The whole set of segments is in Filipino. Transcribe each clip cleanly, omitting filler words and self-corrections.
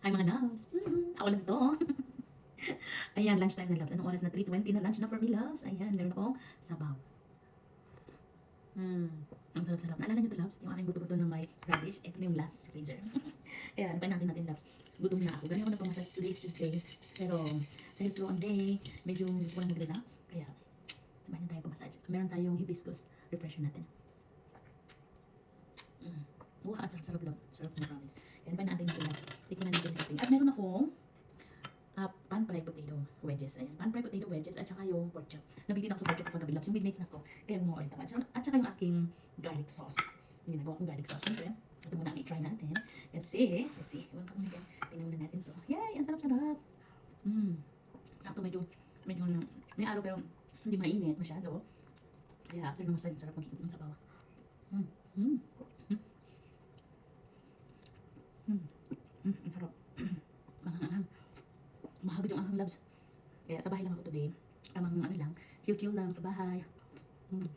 Hi mga loves. Ako lang to. Ayan, lunchtime na loves. Anong oras na? 3:20 na lunch na for me loves. Ayan, meron akong sabaw. Ang sarap-sarap. Naalala niyo to loves? Yung aking buto-buto na may radish. Ito na yung last sa freezer. Ayan, pain natin loves. Gutom na ako. Ganyan ako nagpamassage. Today is Tuesday. Pero dahil slow ang day, medyo gusto ko lang mag-relax. Kaya sabahin na tayo pamassage. Meron tayong hibiscus refresher natin. Wow, ang sarap-sarap love. Sarap na promise. Ayan, pain natin ito loves. Tikman natin natin. At meron akong pan-fried potato wedges. Ayan, pan-fried potato wedges at saka yung pork chop. Nabitin ako sa pork chop kagabi loves. Yung midnight snack ko. Kaya mo ulit ako. At saka yung aking garlic sauce. Yung ginagawa kong garlic sauce. Siyempre, ito muna ang i-try natin. Kasi, let's see. Iwan ka muna din. Tingnan muna natin to. Yay! Ang sarap-sarap. Sakto medyo may araw pero hindi mainit masyado. Kaya after ng massage, sarap ng ng sabaw. Mm. Mm. Mm. Mm. Ang sarap. Manghang-anghang. Mahagod yung anghang loves. Kaya sa bahay lang ako today. Tamang ano lang, chill-chill lang sa bahay. Hmm.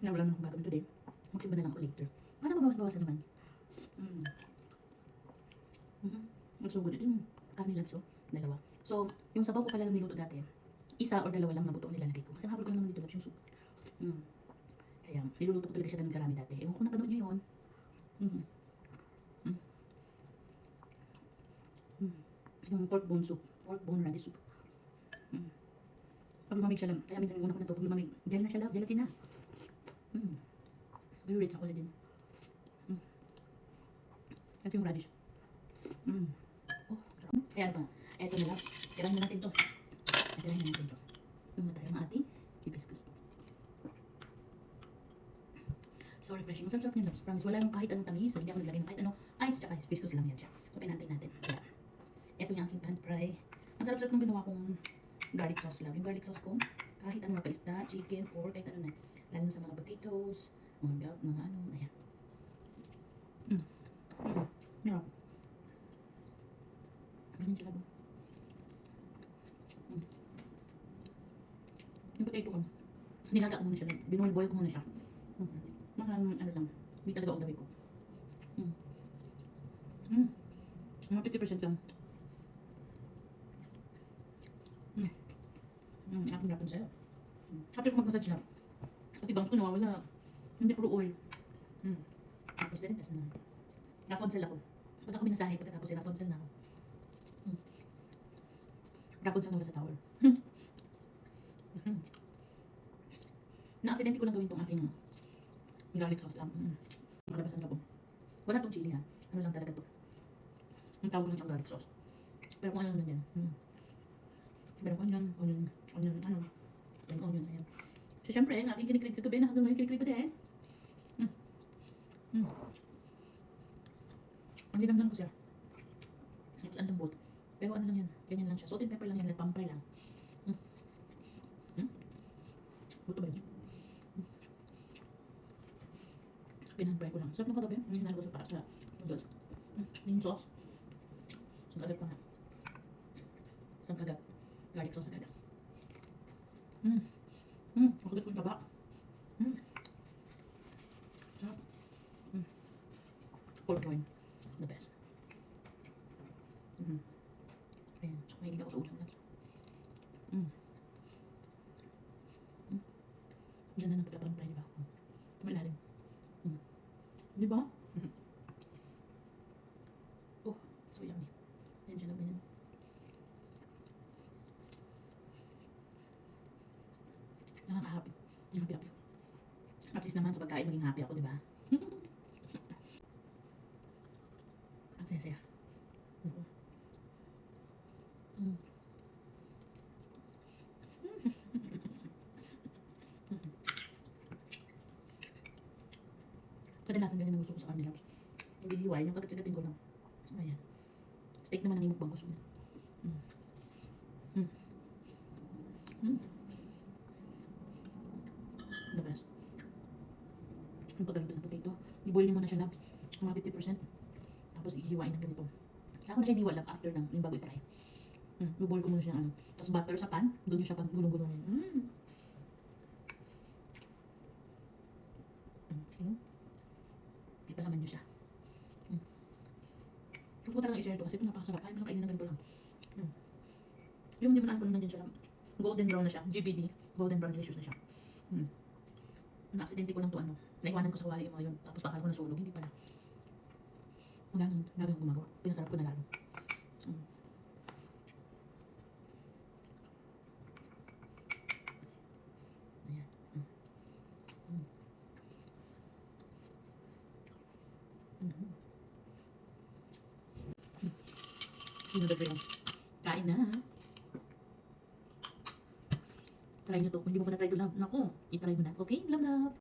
Na wala naman akong gagawin today. Magsimba na lang ako later. Para mabawas-bawasan naman. Mm. Magsugod ito yung kanin lang so, dalawa. So, yung sabaw ko pala lang niluto dati. Isa or dalawa lang na buto ang nilalagay ko. Kasi habol ko naman dito lang yung soup. Mm. Kaya, niluluto ko talaga siya ng karami dati. Ewan ko napanood nyo yun. Mm. Mm. Mm. Yung pork bone soup. Pork bone radish soup. Mm. Pag lumamig siya lang. Kaya minsan yung una ko na to, pag lumamig, gel na siya lang, gelatin na. Mm. Very rich ako din. Mm. Ito yung radish. Mm. Oh, sarap. Kaya ano pa? Eto na lang. Tirahin na natin to. Tirahin na natin to. Yung na tayo ng ating hibiscus. So refreshing. Ang sarap niya loves. Promise. Wala yung kahit anong tamis. So hindi ako naglagay ng kahit ano. Ice tsaka hibiscus lang yan siya. So pinantay natin. Kaya, eto yung aking pan fry. Ang sarap-sarap nung ginawa kong garlic sauce love. Yung garlic sauce ko, kahit ano mapaisda, chicken, pork, kahit ano na. Lalo na sa mga potatoes, mga ano, ayan. Mm. Mm. Yeah. Ganyan siya labo. Mm. Yung potato ko, nilaga ko muna siya. Binuboil ko muna siya. Mm. Mga ano lang, hindi talaga all the way ko. Mm. Mm. Mga 50% lang. Mm. Aking yapon sa'yo. After ko mag-massage lang, pati bangs ko nawawala. Hindi puro oil. Tapos din, tas na. Rapunzel ako. Pag ako binasahe, pagkatapos Rapunzel na ako. Rapunzel na sa tower. Na-aksidente ko lang gawin tong aking garlic sauce lang. Makalabasan labo. Wala tong chili ha. Ano lang talaga to. Ang tawag lang siyang garlic sauce. Pero kung ano naman yan. Pero kung onion, ano. Yung onion, ayan. So, syempre, aking kinikrib kagabi na hanggang ngayon kinikrib pa din. Ang dinamdam ko siya. Tapos ang lambot. Pero ano lang yan. Ganyan lang siya. Salt and pepper lang yan. Nagpampay lang. Buto ba yun? Pinagpray ko lang. Sarap ng kagabi. Ang hinalo ko sa para sa noodles. Yung sauce. Ang kagat pa nga. Isang kagat. Garlic sauce ang kagat. Ang kagat ko yung taba. Sarap. Pork loin. The best. Ayan. Mahilig ako sa ulam lang. Diyan na ng pagkapampray, di ba? Malalim. Di ba? Oh, so yummy. Ayan siya lang ganyan. Nakaka-happy. Happy. At least naman sa pagkain maging happy ako, di ba? Ang saya-saya. Kadalasan ganyan ang gusto ko sa kanila. Hindi hiwain, yung kagat-kagatin ko lang. Ayan. Steak naman ang imukbang gusto mo. The best. Yung paggaluto ng potato, i-boil mo na siya lang. Mga 50%. Tapos ihiwain ng ganito. Sa akin siya hindi wala after ng yung bago i-fry. I-boil ko muna siya ng ano. Tapos butter sa pan, doon siya pag gulong-gulongin. Ipalaman nyo siya. ko talagang i-share to kasi ito napakasarap. Ayaw mo lang kainin ng ganito lang. Yung hindi mo na ano nandiyan siya. Golden brown na siya. GBD. Golden brown delicious na siya. Na-aksidente ko lang to ano. Naiwanan ko sa kawali yung mga yun. Tapos pakala ko nasunog. Hindi pala. Maganon. Lalo akong gumagawa. Pinasarap ko na lalo. Ayan. Sinunod ko yun. Kain na. Try nyo to. Kung hindi mo pa na-try to, love. Naku, i-try mo na. Okay? Love, love.